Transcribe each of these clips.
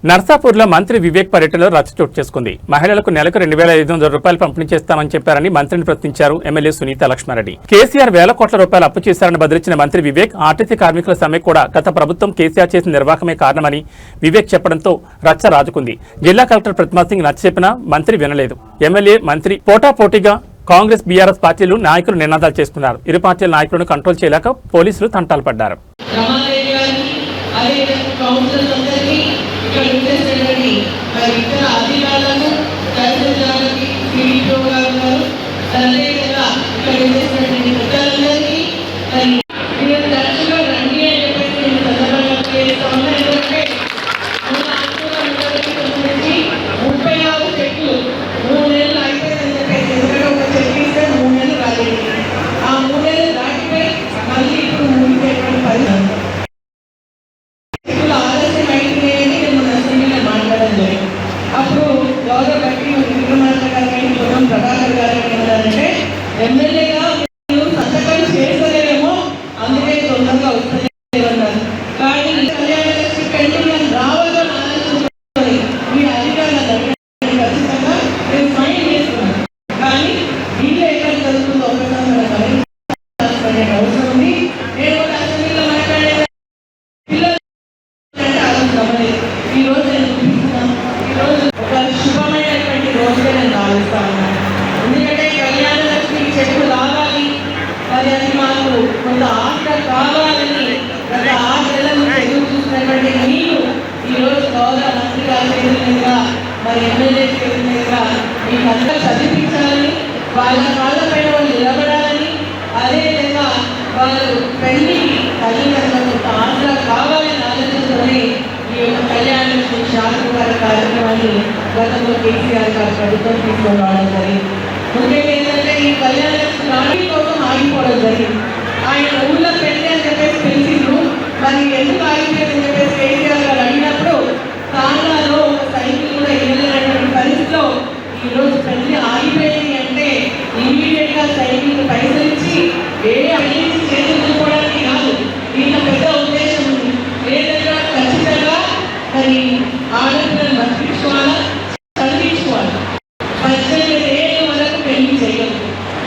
నర్సాపూర్లో మంత్రి వివేక్ పర్యటనలో రచ్చ చోటు చేసుకుంది. మహిళలకు నెలకు 2,500 రూపాయలు పంపిణీ చేస్తామని చెప్పారని మంత్రిని ప్రశ్నించారు ఎమ్మెల్యే సునీత లక్ష్మారెడ్డి. కేసీఆర్ వేల కోట్ల రూపాయలు అప్పు చేశారని బదిలించిన మంత్రి వివేక్ ఆర్టీసీ కార్మికుల సమ్మె కూడా గత ప్రభుత్వం కేసీఆర్ చేసిన నిర్వాహకమే కారణమని వివేక్ చెప్పడంతో రచ్చ రాజుకుంది. జిల్లా కలెక్టర్ ప్రతిమా సింగ్ నచ్చ చెప్పినా మంత్రి వినలేదు. ఎమ్మెల్యే మంత్రి పోటాపోటీగా కాంగ్రెస్ బీఆర్ఎస్ పార్టీలు నాయకులు నినాదాలు చేస్తున్నారు. ఇరు పార్టీల నాయకులను కంట్రోల్ చేయలేక పోలీసులు తంటాలు పడ్డారు. ఎమ్మెల్యేగా సంతకం చేస్తలేమో అందుకే తొందరగా వస్తలేదన్నారు. కానీ కళ్యాణలక్ష్మి పెండింగ్ అని రావాలని ఆలోచించుకొని మీ అధికారుల దగ్గర ఖచ్చితంగా నేను ఫైన్ చేస్తున్నాను. కానీ వీళ్ళు ఎక్కడ జరుగుతుందో ఒకసారి అవసరం ఉంది. నేను అసెంబ్లీలో మాట్లాడే పిల్లలు అంటే ఆలోచన ఈ రోజు నేను చూపిస్తున్నాను. ఈరోజు ఒక శుభమైనటువంటి రోజుగా నేను భావిస్తా ఉన్నాను. ఎందుకంటే చెట్టు రావాలి, మరి అది మాకు కొంత ఆశ కావాలని గత 6 నెలలు ఎదురు చూసినటువంటి మీరు ఈరోజు గౌరవ మంత్రి గారి చేతుల మీదుగా మరి ఎమ్మెల్యే చేతుల మీదుగా మీకు అంతా చదివించాలని, వాళ్ళ కాళ్ళపైన వాళ్ళు నిలబడాలని, అదేవిధంగా వాళ్ళు పెళ్లికి తల్లిదండ్రులకు కొంత ఆశ కావాలని ఆలోచించుకొని ఈ యొక్క కళ్యాణలక్ష్మి శాసనవార కార్యక్రమాన్ని గతంలో కేసీఆర్ గారు ప్రభుత్వం తీసుకొని రావడం జరిగింది. ముఖ్యంగా ఏంటంటే ఈ కళ్యాణలక్ష్మి రాణి కోసం ఆగిపోవడం జరిగింది. ఆయన ఊళ్ళో పెళ్లి అని చెప్పేసి తెలిసిండ్రు. మరి ఎందుకు ఆగిపోయిందని చెప్పేసి కేసీఆర్ గారు అడిగినప్పుడు తాండాలో ఒక సైకిల్ కూడా ఇవ్వలేనటువంటి పరిస్థితిలో ఈరోజు పెళ్లి ఆగిపోయింది అంటే ఇమీడియట్ గా సైకిల్ పైసలు ఇచ్చి చేతులు చూసుకోవడానికి కాదు, ఈయన పెద్ద ఉద్దేశం ఉంది. లేదంటే ఖచ్చితంగా మరి ఆడపిల్లలు బతికించుకోవాలా, చదివించుకోవాలి. 18 ఏళ్ళ వరకు పెళ్లి చేయదు.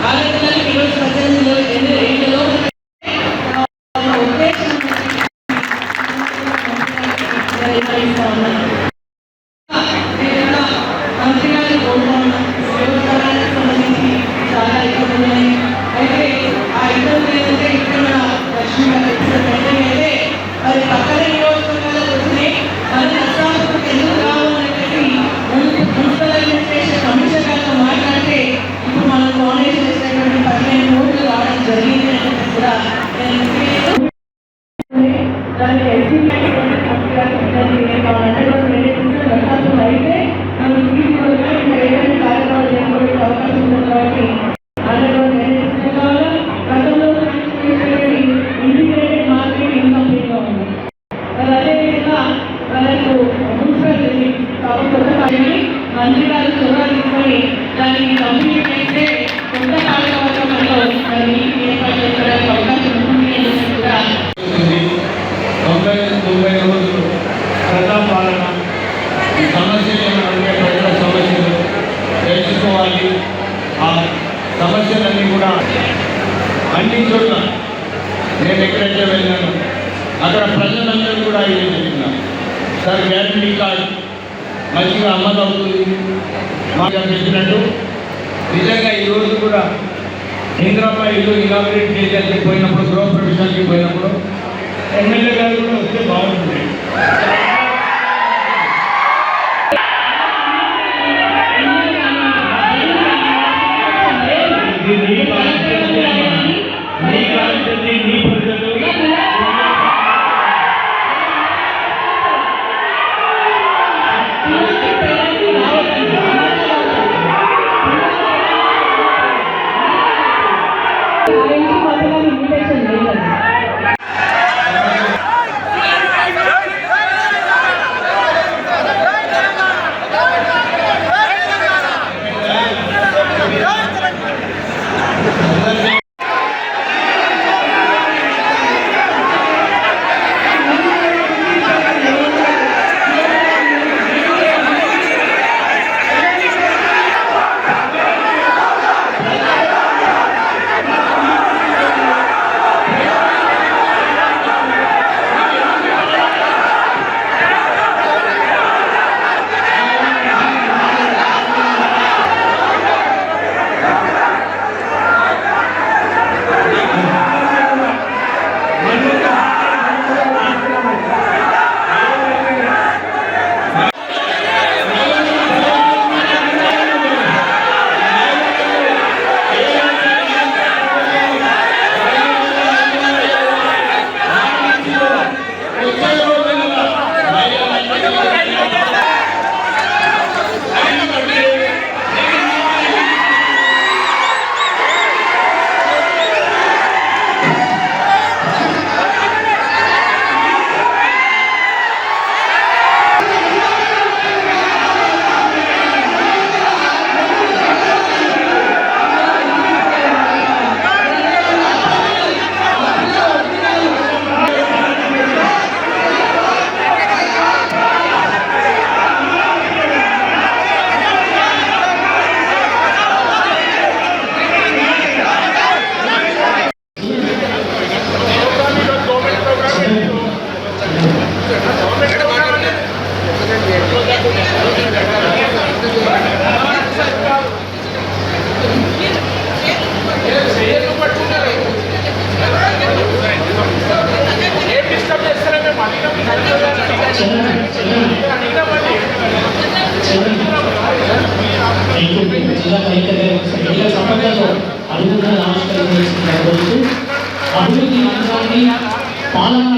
ఆడపిల్లలకి ఈరోజు 18 ఏళ్ళలో ఉద్దేశం మంత్రి గారిని కోరుకున్నాం. వ్యవసాయానికి సంబంధించి చాలా ఇబ్బందులు ఉన్నాయి. అయితే ఆ ఇబ్బందులు ఏంటంటే ఇక్కడ మన లక్ష్మీ గారు అయితే మరి పక్కనే నియోజకవర్గాలకు వచ్చినాయి. మరి నష్టాలకు ఎందుకు కావాలని మున్సిపల్ అడ్మినిస్ట్రేషన్ కమిషనర్ గారితో మాట్లాడితే ఇప్పుడు మనం డొనేషన్ చేసినటువంటి 15 కోట్లు రావడం జరిగింది అని చెప్పి కూడా దానికి ఎస్టిమేట్ అయితే మనం ఏదైనా కార్యక్రమాలు చేసుకోవడానికి అవకాశం ఉంది. కాబట్టి గతంలో ఇంటిగ్రేటెడ్ మార్కెట్ ఇన్కంప్లీట్గా ఉంది. మరి అదేవిధంగా మనకు మున్సిపల్ ప్రభుత్వం మంత్రి గారు చొరవ తీసుకొని దానికి కంప్లీట్ చేస్తే కొత్త కార్యవర్గంలో ఏర్పాటు చేసుకోవడానికి అవకాశం ఉంటుంది అని కూడా 90 రోజులు ప్రజాపాలన ఈ సమస్యలు ప్రజల సమస్యలు తెలుసుకోవాలి. ఆ సమస్యలన్నీ కూడా అన్ని చోట్ల నేను ఎక్కడైతే వెళ్ళాను అక్కడ ప్రజలందరూ కూడా ఏం చెప్తున్నారు, సార్ గ్యారంటీ కార్డు మంచిగా అమలు అవుతుంది మాకు చెప్పినట్టు. నిజంగా ఈరోజు కూడా ఇంద్రమ్మ ఇల్లు ఇనాగ్రేట్ చేసేకి పోయినప్పుడు, గృహ ప్రవేశానికి పోయినప్పుడు ఎమ్మెల్యే గారు కూడా వస్తే బాగుంటుంది. జిల్లా కలెక్టర్ సంపదలో అడుగుతున్న నమస్కారం అభివృద్ధి మంత్రాన్ని పాలన